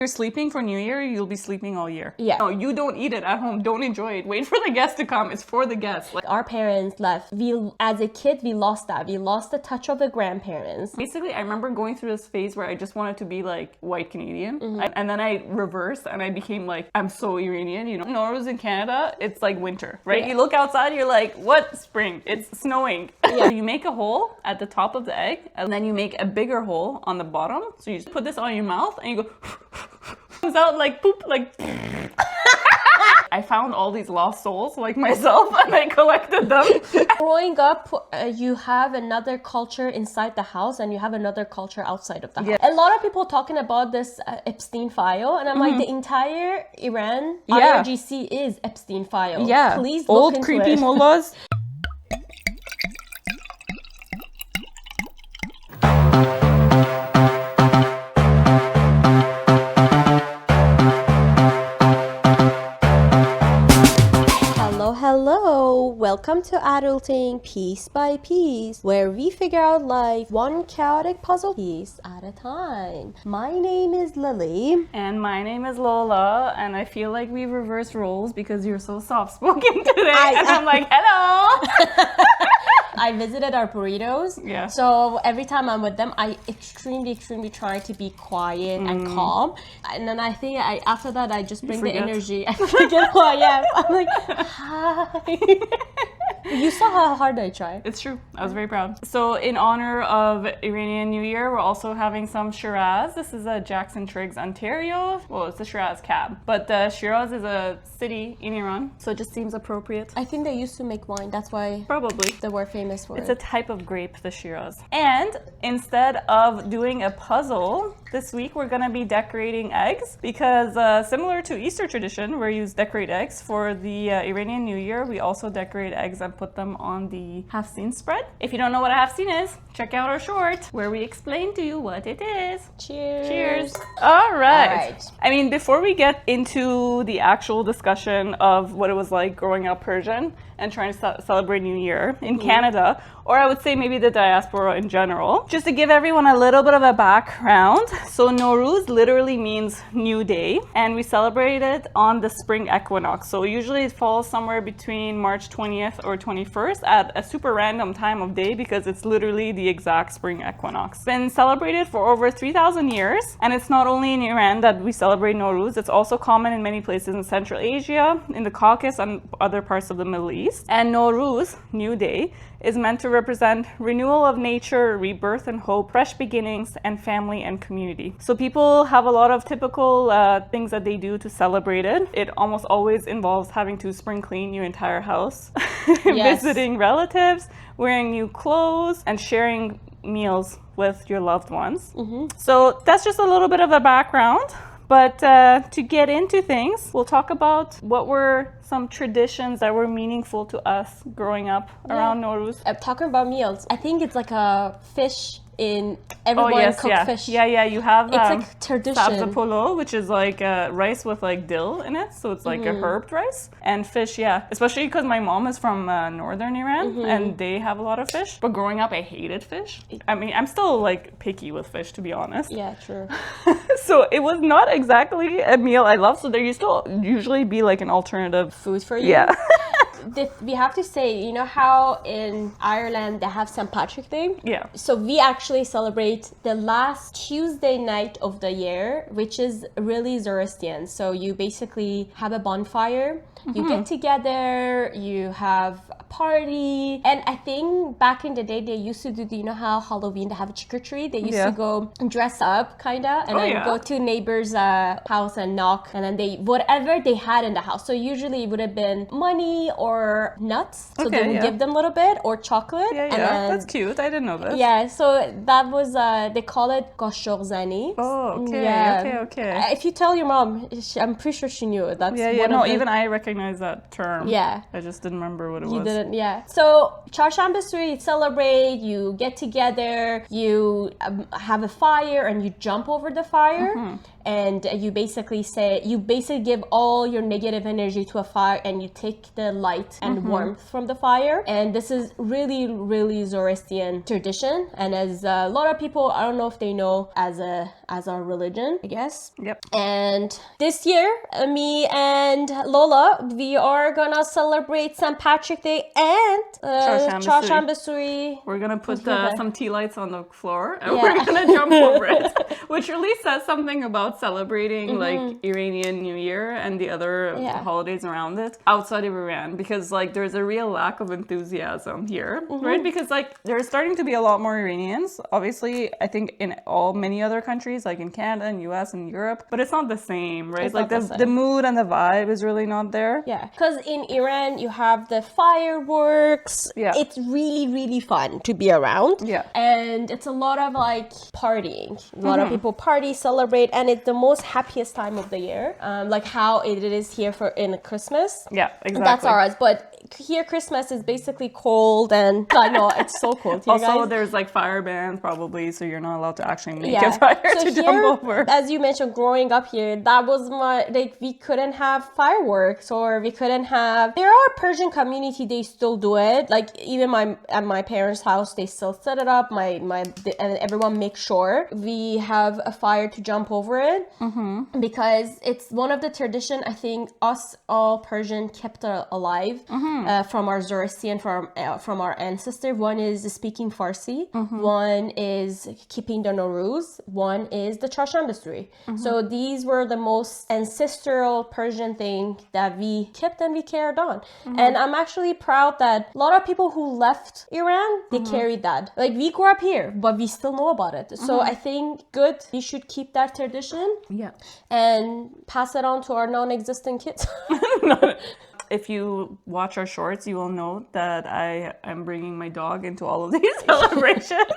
You're sleeping for New Year, you'll be sleeping all year. Yeah. No, you don't eat it at home. Don't enjoy it. Wait for the guests to come. It's for the guests. Like, Our parents left. As a kid, we lost that. We lost the touch of the grandparents. basically, I remember going through this phase where I just wanted to be like white Canadian. And then I reversed and I became like, I'm so Iranian. You know, Nowruz in Canada, it's like winter, right? Yeah. You look outside, you're like, what spring? It's snowing. Yeah. You make a hole at the top of the egg and then you make a bigger hole on the bottom. So you just put this on your mouth and you go, comes out like poop, like. I found all these lost souls like myself and I collected them. Growing up, you have another culture inside the house and you have another culture outside of the house. A lot of people talking about this Epstein file, and I'm like, the entire Iran IRGC is Epstein file. Yeah. Please look Old into creepy it. mullahs. Hello, welcome to Adulting Piece by Piece, where we figure out life one chaotic puzzle piece at a time. My name is Lily. And my name is Lola, and I feel like we reversed roles because you're so soft-spoken today. And I'm like, hello! I visited our burritos. Yeah. So every time I'm with them, I extremely try to be quiet and calm. And then I think after that, I just bring the energy. I forget who I am. I'm like, hi. You saw how hard I tried. It's true. I was very proud. So in honor of Iranian New Year, we're also having some Shiraz. This is a Jackson Triggs, Ontario. Well, it's a Shiraz cab. But Shiraz is a city in Iran, so it just seems appropriate. I think they used to make wine. That's why Probably. they were famous for It's it. a type of grape, the Shiraz. And instead of doing a puzzle, this week we're gonna be decorating eggs because similar to Easter tradition, where you decorate eggs for the Iranian New Year, we also decorate eggs and put them on the Haft-Seen spread. If you don't know what a Haft-Seen is, check out our short where we explain to you what it is. Cheers. Cheers. All right. All right. I mean, before we get into the actual discussion of what it was like growing up Persian and trying to celebrate New Year in Canada, or I would say maybe the diaspora in general, just to give everyone a little bit of a background. So Nowruz literally means new day, and we celebrate it on the spring equinox. So usually it falls somewhere between March 20th or 21st at a super random time of day because it's literally the exact spring equinox. It's been celebrated for over 3,000 years, and it's not only in Iran that we celebrate Nowruz, it's also common in many places in Central Asia, in the Caucasus, and other parts of the Middle East. And Nowruz, new day, is meant to represent renewal of nature, rebirth and hope, fresh beginnings, and family and community. So people have a lot of typical things that they do to celebrate it. It almost always involves having to spring clean your entire house, Yes. visiting relatives, wearing new clothes, and sharing meals with your loved ones. So that's just a little bit of a background. But to get into things, we'll talk about what were some traditions that were meaningful to us growing up around Nowruz. Talking about meals, I think it's like a fish in everyone cook fish. Yeah, you have It's like tradition. sabza polo, which is like rice with like dill in it, so it's like a herbed rice. And fish, especially because my mom is from northern Iran and they have a lot of fish. But growing up, I hated fish. I mean, I'm still like picky with fish, to be honest. Yeah, true. So it was not exactly a meal I love, so there used to usually be like an alternative Food for you. Yeah. We have to say, you know how in Ireland they have St. Patrick's Day? Yeah. So we actually celebrate the last Tuesday night of the year, which is really Zoroastrian. So you basically have a bonfire, you get together, you have a party. And I think back in the day they used to do, you know how Halloween they have a trick or treat? They used to go dress up kinda and then go to neighbor's house and knock, and then they whatever they had in the house. So usually it would have been money or nuts. So they would give them a little bit, or chocolate. Yeah, and then, that's cute. I didn't know this. yeah, so that was they call it goshogzani. Oh, okay, Yeah. okay. If you tell your mom, I'm pretty sure she knew it. That's one No, of the, even I recognize that term. Yeah. I just didn't remember what it You was. didn't, yeah. So Charshamba Street, you celebrate, you get together, you have a fire and you jump over the fire. and you basically give all your negative energy to a fire, and you take the light and warmth from the fire. And this is really, really Zoroastrian tradition, and as a lot of people, I don't know if they know, as our religion, I guess. Yep. And this year, me and Lola, we are gonna celebrate St. Patrick Day and Chashambasuri. We're gonna put some tea lights on the floor, and we're gonna jump over it, which really says something about celebrating like Iranian New Year and the other holidays around it outside of Iran, because like there's a real lack of enthusiasm here, right? Because like there's starting to be a lot more Iranians, obviously, I think in many other countries, like in Canada and US and Europe, but it's not the same, right? It's like not the mood and the vibe is really not there. Yeah, because in Iran you have the fireworks. Yeah. It's really, really fun to be around. Yeah. And it's a lot of like partying. A lot of people party, celebrate, and it's the most happiest time of the year. Like how it is here in Christmas. Yeah, exactly. That's ours. But here Christmas is basically cold, and I know it's so cold here, also, guys. there's like fire bans probably, so you're not allowed to actually make a fire to jump over. As you mentioned, growing up here, that was we couldn't have fireworks, or we couldn't have. There are Persian community, they still do it. Like even at my parents' house, they still set it up. And everyone makes sure we have a fire to jump over it, because it's one of the tradition. I think us all Persian kept alive. From our Zoroastrian, from our ancestor. One is speaking Farsi, one is keeping the Nowruz, one is the Chashambasuri. So these were the most ancestral Persian thing that we kept and we carried on. And I'm actually proud that a lot of people who left Iran, they carried that. Like we grew up here, but we still know about it. So I think we should keep that tradition and pass it on to our non-existent kids. If you watch our shorts, you will know that I am bringing my dog into all of these celebrations.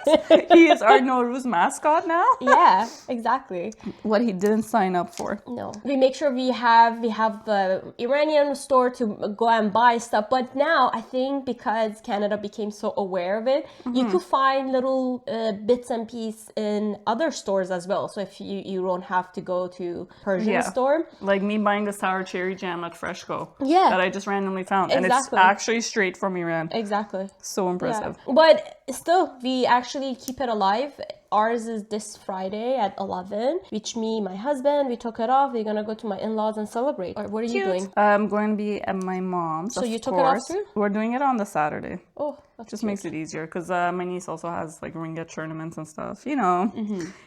He is our Nowruz mascot now. Yeah, exactly. What he didn't sign up for. No. We make sure we have the Iranian store to go and buy stuff. But now I think because Canada became so aware of it, you could find little bits and pieces in other stores as well. So if you don't have to go to Persian store. Like me buying the sour cherry jam at Freshco. Yeah. That I just randomly found. And it's actually straight from Iran. Exactly. So impressive. Yeah. But still, we actually keep it alive. Ours is this Friday at 11, which my husband, we took it off. We're going to go to my in-laws and celebrate. Or what are you doing? I'm going to be at my mom's. So you took it off too? We're doing it on the Saturday. Oh, that's just makes it easier, because my niece also has like ringgit tournaments and stuff. You know,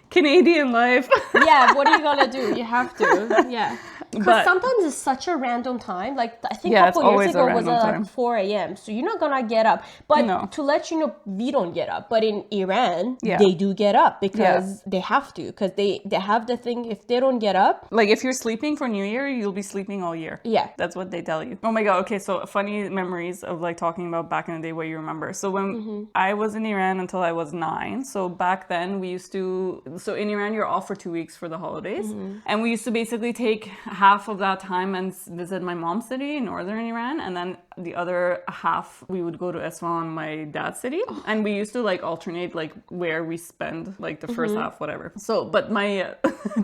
Canadian life. Yeah, what are you going to do? You have to. Yeah. Because sometimes it's such a random time. Like I think a couple years ago was like 4 a.m. So you're not gonna get up. But to let you know, we don't get up. But in Iran, they do get up because they have to. Because they have the thing. If they don't get up, like if you're sleeping for New Year, you'll be sleeping all year. Yeah, that's what they tell you. Oh my god. Okay, so funny memories of like talking about back in the day. What you remember? So when I was in Iran until I was 9. So back then we used to. So in Iran, you're off for 2 weeks for the holidays, and we used to basically take half of that time and visit my mom's city in northern Iran, and then the other half we would go to Isfahan, my dad's city, and we used to like alternate like where we spend like the first half, whatever. So but my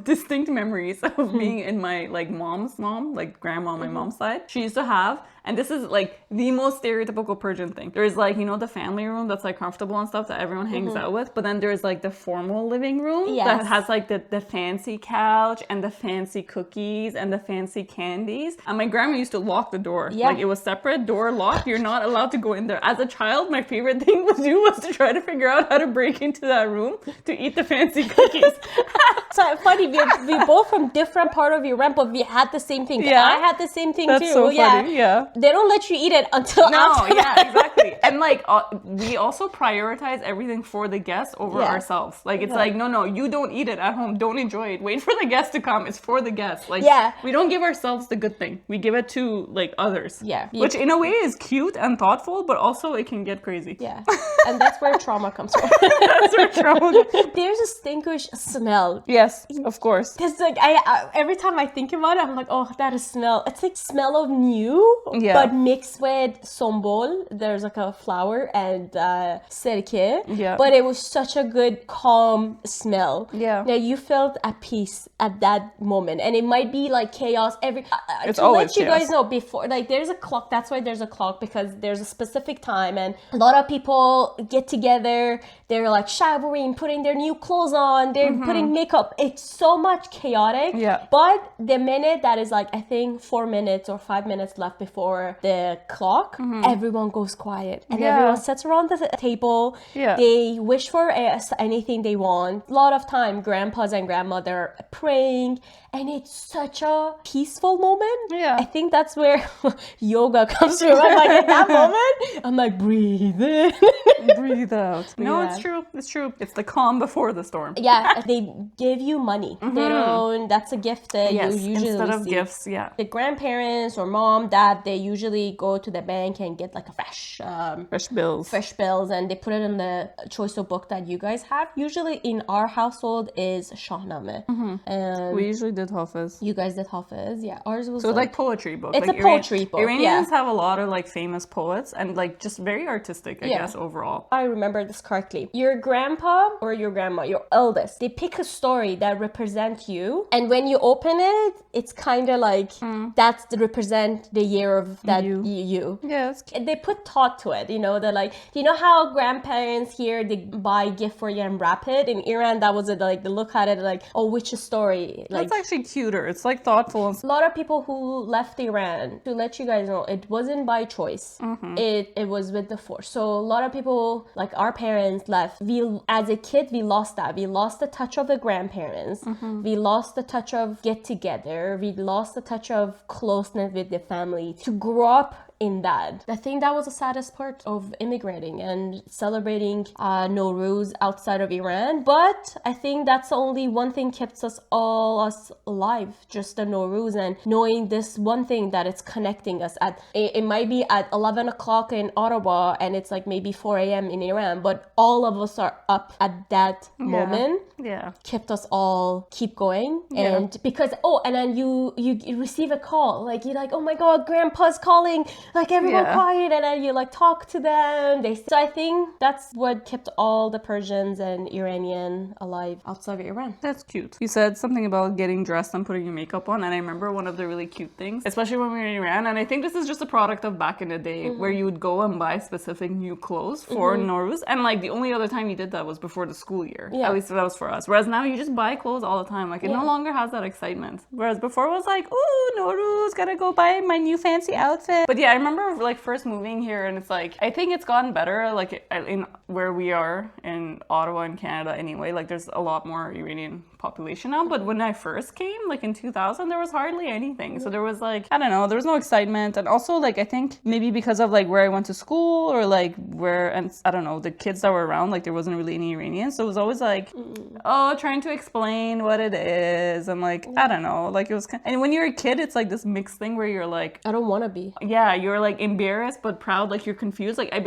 distinct memories of being in my like mom's mom, like grandma on my mom's side, she used to have, and this is like the most stereotypical Persian thing, there's like, you know, the family room that's like comfortable and stuff that everyone hangs out with, but then there's like the formal living room that has like the fancy couch and the fancy cookies and the fancy candies, and my grandma used to lock the door. Like it was separate, door locked, you're not allowed to go in there. As a child, my favorite thing to do was to try to figure out how to break into that room to eat the fancy cookies. So funny, we both from different part of Iran, but we had the same thing. I had the same thing too. That's so funny. They don't let you eat it until after that. Exactly. And like we also prioritize everything for the guests over ourselves. Like it's like, no, you don't eat it at home, don't enjoy it, wait for the guests to come, it's for the guests. Like we don't give ourselves the good thing, we give it to like others, which in a way is cute and thoughtful, but also it can get crazy. And that's where trauma comes from. That's where trauma there's a stinkish smell. Yes, of course. Because like I every time I think about it, I'm like, oh, that is smell. It's like smell of new. Yeah. but mixed with sombol. There's like a flour and sirke. Yeah. But it was such a good, calm smell. Yeah. That you felt at peace at that moment. And it might be like chaos every... It's to always let you chaos. guys know before, like there's a clock. That's why there's a clock, because there's a specific time and a lot of people get together. They're like showering, putting their new clothes on. They're putting makeup. It's so much chaotic. Yeah. But the minute that is like, I think 4 minutes or 5 minutes left before the clock, everyone goes quiet and Yeah. everyone sits around the table. Yeah. They wish for anything they want. A lot of time, grandpas and grandmother are praying, and it's such a peaceful moment. Yeah. I think that's where yoga comes from. I'm like, at that moment, I'm like, breathe in. Breathe out. No, Yeah. it's true. It's true. It's the calm before the storm. Yeah, they give you money. They don't. That's a gift that Yes, you usually instead of receive. gifts, yeah. The grandparents or mom, dad, they usually go to the bank and get like a fresh bills, and they put it in the choice of book that you guys have. Usually in our household is Shahnameh. And We usually did Hafiz. you guys did Hafiz. Yeah, ours was So it's like poetry book. It's like a poetry book, Iranians yeah. have a lot of like famous poets and like just very artistic, I Yeah. guess, overall. I remember this correctly. Your grandpa or your grandma, your eldest, they pick a story that represents you, and when you open it, it's kind of like that's the represent the year of that you. Yes. They put thought to it, you know. They're like, do you know how grandparents here they buy gift for you and wrap it? In Iran, that was it. Like they look at it like, oh, which story? Like That's actually cuter. It's like thoughtful and a lot of people who left Iran, to let you guys know, it wasn't by choice. It was with the force. So a lot of people, like our parents, left. We, as a kid, we lost that. We lost the touch of the grandparents. We lost the touch of get together. We lost the touch of closeness with the family. To grow up in that, I think that was the saddest part of immigrating and celebrating Nowruz outside of Iran. But I think that's the only one thing keeps us alive, just the Nowruz, and knowing this one thing that it's connecting us. At it might be at 11 o'clock in Ottawa and it's like maybe 4 a.m. in Iran, but all of us are up at that moment. yeah. Kept us all keep going. Yeah. And because and then you receive a call, like you're like, oh my god, grandpa's calling, like everyone Yeah. quiet, and then you like talk to them. So I think that's what kept all the Persians and Iranian alive outside of Iran. That's cute. You said something about getting dressed and putting your makeup on, and I remember one of the really cute things, especially when we were in Iran, and I think this is just a product of back in the day where you would go and buy specific new clothes for Nowruz, and like the only other time you did that was before the school year. Yeah. At least that was for us. Whereas now you just buy clothes all the time. Like it no longer has that excitement. Whereas before it was like, ooh, Nowruz, gotta go buy my new fancy outfit. But yeah, I remember like first moving here, and it's like, I think it's gotten better, like in where we are in Ottawa in Canada anyway. Like there's a lot more Iranian population now, but when I first came, like in 2000, there was hardly anything. So there was like, I don't know, there was no excitement. And also like, I think maybe because of like where I went to school or like where, and I don't know, the kids that were around, like there wasn't really any Iranians. So it was always like, oh, trying to explain what it is. And like, I don't know, like it was, and when you're a kid, it's like this mixed thing where you're like, I don't want to be. yeah, you're like embarrassed but proud, like you're confused. Like I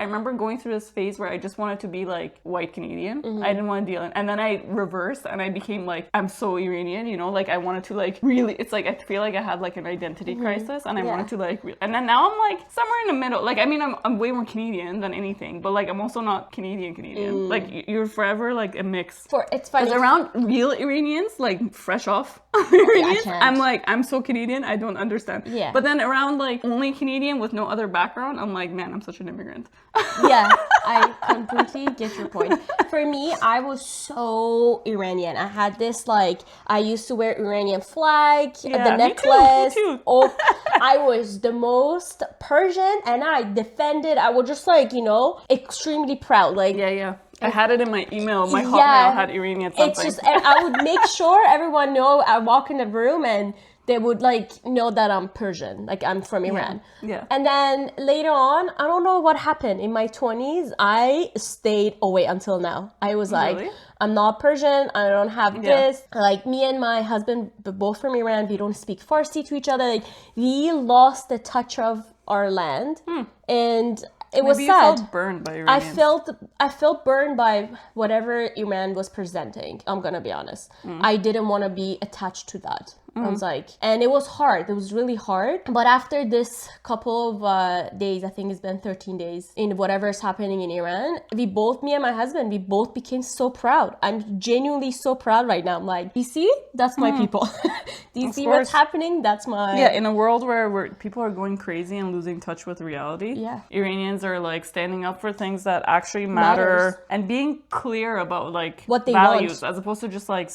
remember going through this phase where I just wanted to be like white Canadian. I didn't want to deal in, and then I reversed and I became like, I'm so Iranian, you know, like I wanted to like really, it's like I feel like I had like an identity crisis, and I wanted to like and then now I'm like somewhere in the middle. Like I mean, I'm way more Canadian than anything, but like I'm also not Canadian. Like you're forever like a mix. It's funny. Because around real Iranians, like fresh off Iranians, can't. I'm like, I'm so Canadian, I don't understand. Yeah. But then around like only Canadian with no other background, I'm like, man, I'm such an immigrant. Yeah, I completely get your point. For me, I was so Iranian. I had this like, I used to wear Iranian flag, Yeah, the me necklace. too. Oh, I was the most Persian, and I defended. I was just like, you know, extremely proud. Like, Yeah. I had it in my email. My Yeah. Hotmail had Iranian something. it's just, and I would make sure everyone know. I walk in the room and they would like know that I'm Persian, like I'm from Iran. Yeah. And then later on, I don't know what happened. In my 20s, I stayed away until now. I was like, Really? I'm not Persian. I don't have Yeah. this. Like me and my husband, both from Iran, we don't speak Farsi to each other. Like we lost the touch of our land, and it was Maybe sad. you felt burned by Iranians. I felt burned by whatever Iran was presenting. I'm gonna be honest. I didn't want to be attached to that. I was like, and it was hard. It was really hard. But after this couple of days, I think it's been 13 days in whatever is happening in Iran, me and my husband, we both became so proud. I'm genuinely so proud right now. I'm like, you see? That's my people. Do you see what's happening? That's my... Yeah, in a world where people are going crazy and losing touch with reality, Iranians are like standing up for things that actually matter and being clear about like what they values want. as opposed to just like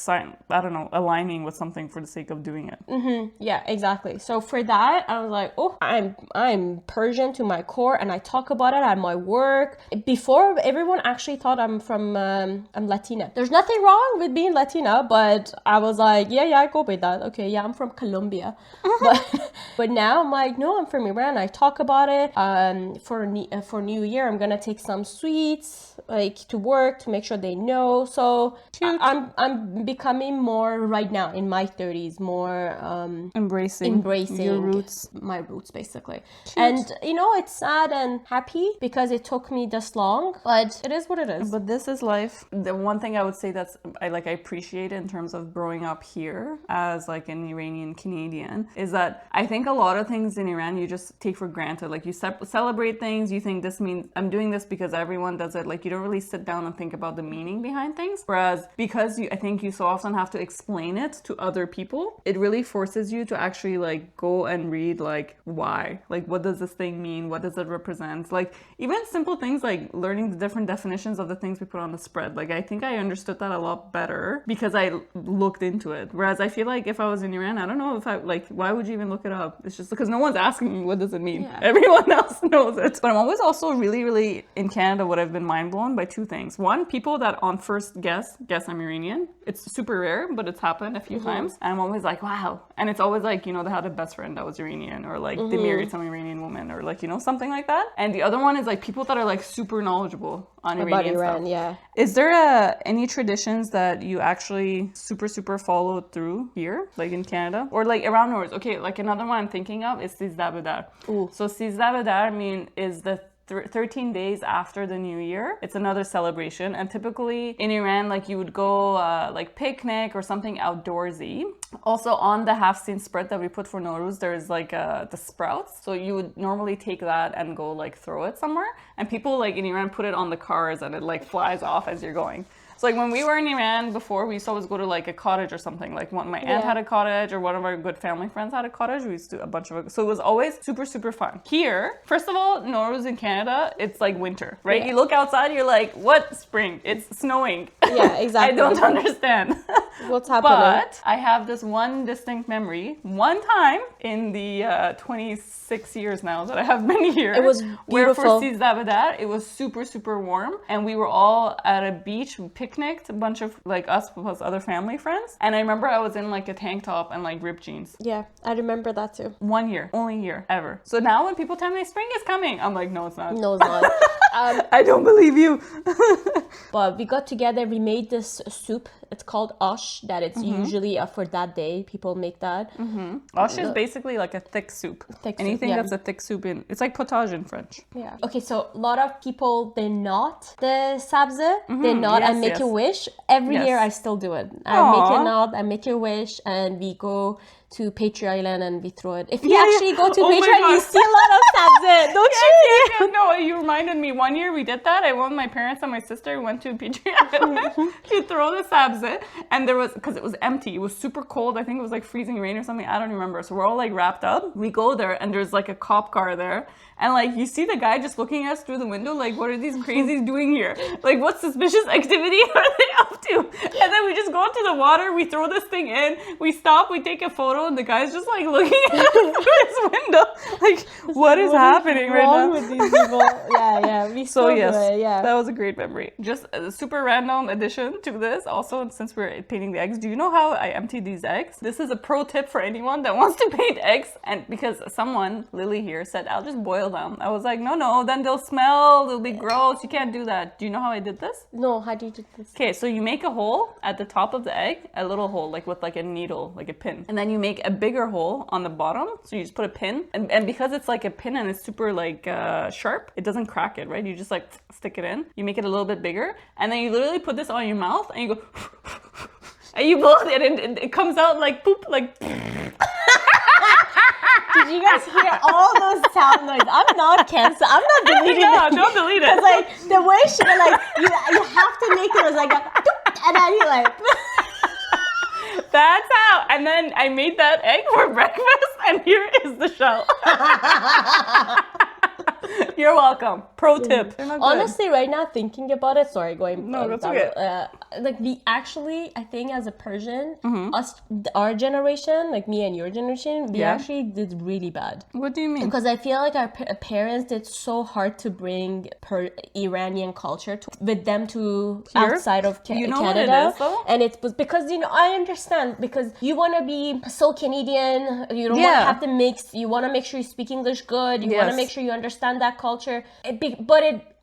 aligning with something for the sake of doing it. Yeah, exactly. So for that, I was like, oh, I'm Persian to my core, and I talk about it at my work. Before, everyone actually thought I'm Latina. There's nothing wrong with being Latina, but I was like, yeah, I go with that. Okay, yeah, I'm from Colombia. But now I'm like, no, I'm from Iran. I talk about it. For New Year, I'm gonna take some sweets like to work to make sure they know. So I'm becoming more right now in my 30s, more embracing your roots, my roots basically. And you know, it's sad and happy because it took me this long, but it is what it is. But this is life. The one thing I would say I appreciate in terms of growing up here as like an Iranian Canadian is that I think a lot of things in Iran you just take for granted. Like you celebrate things, you think this means I'm doing this because everyone does it. Like you don't really sit down and think about the meaning behind things. Whereas because I think you so often have to explain it to other people, it really forces you to actually like go and read like why, like what does this thing mean, what does it represent, like even simple things like learning the different definitions of the things we put on the spread. Like I think I understood that a lot better because I looked into it. Whereas I feel like if I was in Iran, I don't know if I like, why would you even look it up? It's just because no one's asking me what does it mean. Everyone else knows it. But I'm always also really in Canada, what I've been mind blown by two things. One, people that on first guess I'm Iranian. It's super rare, but it's happened a few times. And I'm always like, wow. And it's always like, you know, they had a best friend that was Iranian, or like they married some Iranian woman, or like, you know, something like that. And the other one is like people that are like super knowledgeable on Iranian stuff. Yeah. Is there any traditions that you actually super followed through here, like in Canada? Or like around Nowruz? Okay, like another one I'm thinking of is Sizdah Bedar. So Sizdah Bedar is the 13 days after the New Year. It's another celebration, and typically in Iran, like you would go like picnic or something outdoorsy. Also on the Haft-Seen spread that we put for Nowruz, there's like the sprouts. So you would normally take that and go like throw it somewhere, and people like in Iran put it on the cars and it like flies off as you're going. So like when we were in Iran before, we used to always go to like a cottage or something. Like my aunt had a cottage, or one of our good family friends had a cottage. We used to do a bunch of it. So it was always super fun. Here, first of all, Nowruz in Canada, it's like winter, right? Yeah. You look outside, you're like, what spring? It's snowing. Yeah, exactly. I don't understand. What's happening? But I have this one distinct memory. One time in the 26 years now that I have been here. It was beautiful. Where for Sizdah Bedar, it was super warm. And we were all at a beach, picnicked, a bunch of like us plus other family friends. And I remember I was in like a tank top and like ripped jeans. Yeah, I remember that too. 1 year, only year ever. So now when people tell me spring is coming, I'm like, no, it's not. No, it's not. I don't believe you. But we got together, we made this soup. It's called ash, that it's usually for that day. People make that. Ash is basically like a thick soup. Anything that's a thick soup it's like potage in French. Yeah. Okay, so a lot of people, they knot the sabze. They knot and make a wish. Every year I still do it. I make a knot, I make a wish, and we go to Patriot Island and we throw it. If you actually go to Patriot, you see a lot of sabze, don't you? No, you reminded me. 1 year we did that. I went with my parents and my sister. We went to Patriot Island to throw the sabze. And there was, because it was empty, it was super cold. I think it was like freezing rain or something. I don't remember. So we're all like wrapped up. We go there and there's like a cop car there. And like you see the guy just looking at us through the window, like, what are these crazies doing here? Like, what suspicious activity are they up to? And then we just go into the water, we throw this thing in, we stop, we take a photo, and the guy's just like looking at us through his window. Like, what is happening right now? With these people? Yeah. We so yes, it, yeah. That was a great memory. Just a super random addition to this. Also, since we're painting the eggs, do you know how I emptied these eggs? This is a pro tip for anyone that wants to paint eggs. And because someone, Lily here, said, I'll just boil them. I was like, no, then they'll smell, they'll be gross. You can't do that. Do you know how I did this? No, how do you do this? Okay, so you make a hole at the top of the egg, a little hole, like with like a needle, like a pin. And then you make a bigger hole on the bottom. So you just put a pin. And because it's like a pin and it's super like sharp, it doesn't crack it, right? You just like stick it in. You make it a little bit bigger. And then you literally put this on your mouth and you go... and you blow it and it comes out like poop, like. Did you guys hear all those sound noises? I'm not canceled. I'm not deleting it. No, don't delete it. Because like the way she like you have to make it was like a and then you like. That's how. And then I made that egg for breakfast, and here is the shell. You're welcome. Pro tip. Honestly, right now thinking about it, sorry, going. No, that's okay. Like we actually, I think as a Persian, us, our generation, like me and your generation, we actually did really bad. What do you mean? Because I feel like our parents did so hard to bring Iranian culture with them to outside of Canada. What it is, though? And it was because, you know, I understand because you want to be so Canadian, you don't want to have to mix, you want to make sure you speak English good, you want to make sure you understand that culture.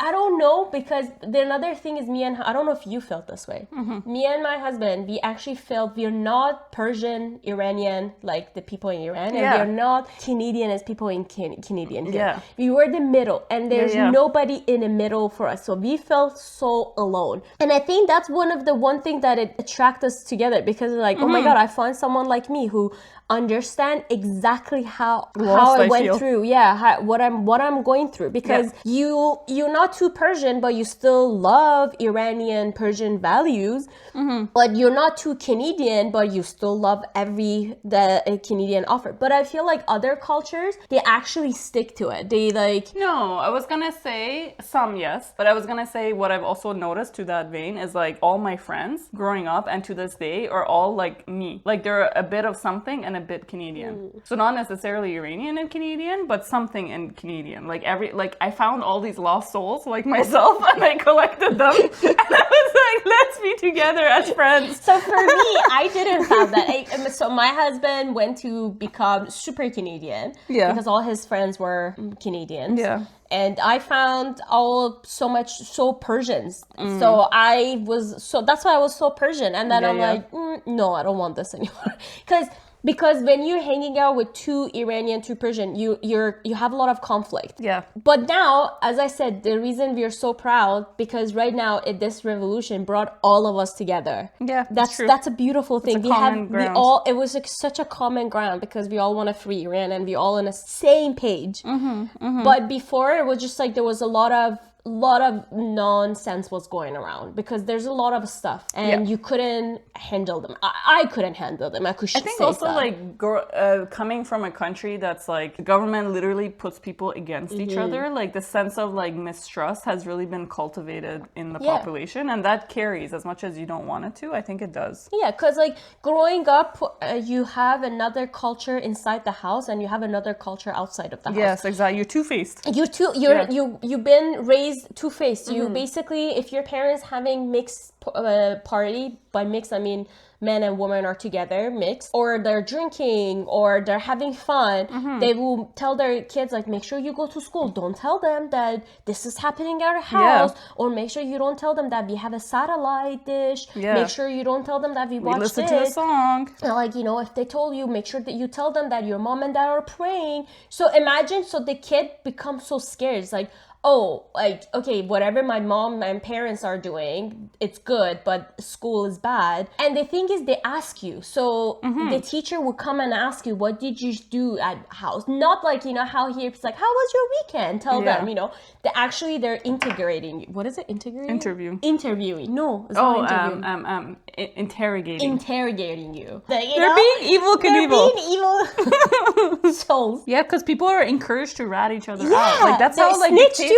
I don't know, because another thing is I don't know if you felt this way. Me and my husband, we actually felt we're not Persian Iranian like the people in Iran, and we're not Canadian as people in Canadian here. Yeah. We were the middle, and there's nobody in the middle for us, so we felt so alone. And I think that's one thing that it attracted us together, because like, oh my god, I found someone like me who understand exactly how I went through what I'm going through, because you're not too Persian but you still love Iranian Persian values, but you're not too Canadian but you still love the Canadian offer. But I feel like other cultures, they actually stick to it. They like, no, I was gonna say some, yes, but I was gonna say what I've also noticed to that vein is like all my friends growing up and to this day are all like me, like they're a bit of something and a bit Canadian. So not necessarily Iranian and Canadian, but something in Canadian. Like I found all these lost souls like myself, and I collected them, and I was like, let's be together as friends. So for me, I didn't have that. So my husband went to become super Canadian because all his friends were Canadians. Yeah. And I found so Persians. So that's why I was so Persian. And then I'm like, no, I don't want this anymore. Because when you're hanging out with two Iranian, two Persian, you have a lot of conflict. Yeah. But now, as I said, the reason we are so proud, because right now this revolution brought all of us together. Yeah, that's true. That's a beautiful thing. It's a common ground. It was like such a common ground, because we all want to free Iran and we all on the same page. But before, it was just like there was a lot of nonsense was going around, because there's a lot of stuff and you couldn't handle them. I couldn't handle them. I think also like coming from a country that's like the government literally puts people against each other, like the sense of like mistrust has really been cultivated in the population, and that carries as much as you don't want it to. I think it does. Yeah, because like growing up, you have another culture inside the house and you have another culture outside of the house. Yes, exactly. You're two-faced. You've been raised two-faced. You basically, if your parents having mixed party, by mixed I mean men and women are together mixed, or they're drinking or they're having fun, they will tell their kids like, make sure you go to school, don't tell them that this is happening at our house, or make sure you don't tell them that we have a satellite dish, make sure you don't tell them that we watch listen to the song, and like, you know, if they told you, make sure that you tell them that your mom and dad are praying. So imagine, so the kid becomes so scared. It's like, oh, like, okay, whatever my mom and parents are doing, it's good, but school is bad. And the thing is, they ask you. So the teacher will come and ask you, what did you do at house? Not like, you know, how here it's like, how was your weekend? Tell them, you know. They're integrating you. What is it? Integrating? Interviewing. No, it's not interviewing. Interrogating. Interrogating you. They're being evil Knievel. They're being evil souls. Yeah, because people are encouraged to rat each other out. Like that's how like dictator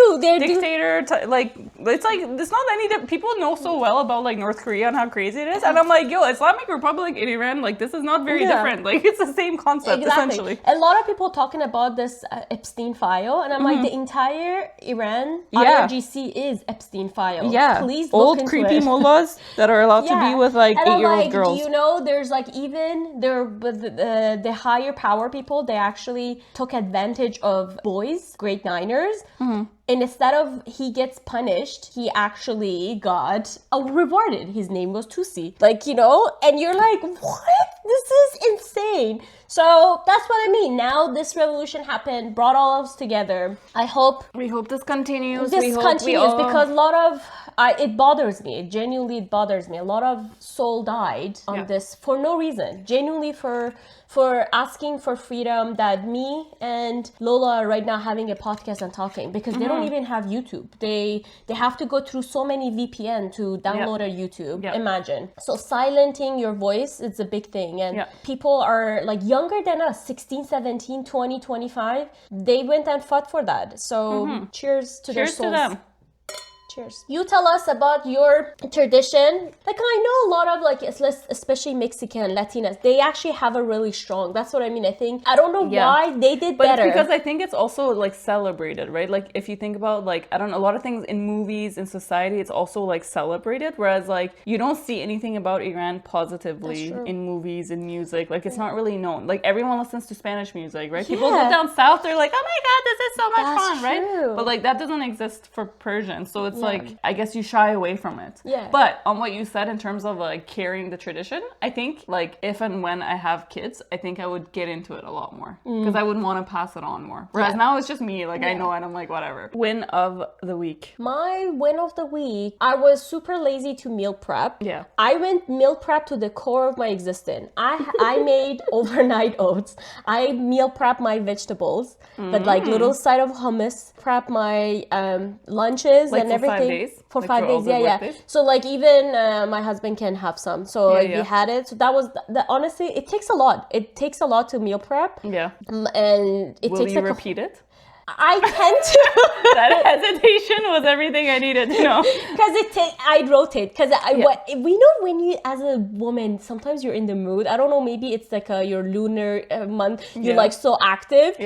like it's like it's not any people know so well about like North Korea and how crazy it is, and I'm like, yo, Islamic Republic in Iran, like this is not very different. Like it's the same concept essentially. A lot of people talking about this Epstein file, and I'm like, the entire Iran IRGC is Epstein file. Yeah, please look old into creepy it. mullahs that are allowed to be with like 8-year-old girls. Do you know there's like even there with the higher power people, they actually took advantage of boys, grade 9ers. And instead of he gets punished, he actually got rewarded. His name was Tusi. Like, you know, and you're like, what? This is insane. So that's what I mean. Now this revolution happened, brought all of us together. I hope We hope this continues. this continues because a lot of it bothers me. It genuinely bothers me. A lot of soul died on this for no reason. Genuinely for asking for freedom, that me and Lola are right now having a podcast and talking because they don't even have YouTube. They have to go through so many VPN to download a YouTube. Imagine. So silencing your voice is a big thing. And people are like younger than us, 16, 17, 20, 25. They went and fought for that. So cheers to their souls. Cheers to them. Cheers. You tell us about your tradition. Like, I know a lot of like, especially Mexican, Latinas, they actually have a really strong, that's what I mean. I think, I don't know why they did better. It's because I think it's also like celebrated, right? Like if you think about like, I don't know, a lot of things in movies, in society, it's also like celebrated. Whereas like, you don't see anything about Iran positively in movies and music. Like it's not really known. Like everyone listens to Spanish music, right? People go down south, they're like, oh my God, this is so much fun, right? But like that doesn't exist for Persian. So it's like, I guess you shy away from it. But on what you said in terms of like carrying the tradition, I think like if and when I have kids, I think I would get into it a lot more because I would want to pass it on more. Whereas now it's just me, like I know and I'm like, whatever. Win of the week. My win of the week, I was super lazy to meal prep. I went meal prep to the core of my existence. I made overnight oats. I meal prep my vegetables, but like little side of hummus, prep my lunches like and for everything. 5 days? For like 5 days, yeah. So like even my husband can have some. So like, we had it. So that was honestly, it takes a lot. It takes a lot to meal prep. And it Will takes you repeat it? I tend to. That hesitation was everything I needed to know. Because I'd rotate. Because we know when you, as a woman, sometimes you're in the mood. I don't know, maybe it's like your lunar month. You're like so active.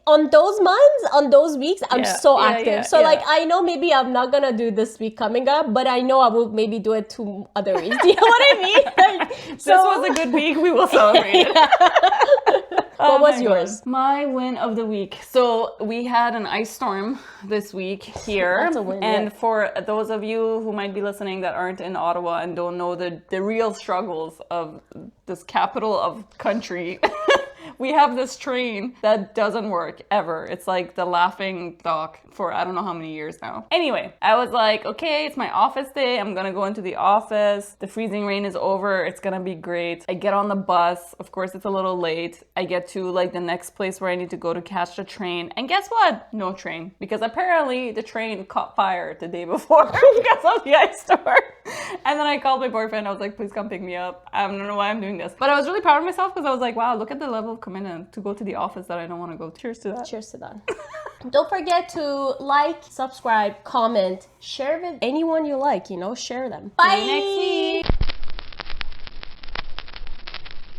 On those months, on those weeks, I'm so active. So like, I know maybe I'm not going to do this week coming up, but I know I will maybe do it 2 other weeks. Do you know what I mean? Like, this was a good week. We will celebrate it. What was yours? God. My win of the week. So we had an ice storm this week here. That's a win, and for those of you who might be listening that aren't in Ottawa and don't know the real struggles of this capital of country, we have this train that doesn't work ever. It's like the laughing stock for I don't know how many years now. Anyway, I was like, okay, it's my office day. I'm gonna go into the office. The freezing rain is over. It's gonna be great. I get on the bus. Of course, it's a little late. I get to like the next place where I need to go to catch the train. And guess what? No train. Because apparently the train caught fire the day before because of the ice storm. And then I called my boyfriend. I was like, please come pick me up. I don't know why I'm doing this. But I was really proud of myself because I was like, wow, look at the level of commitment to go to the office that I don't want to go. Cheers to that. Cheers to that. Don't forget to like, subscribe, comment, share with anyone you like, share them. Bye. See you next week.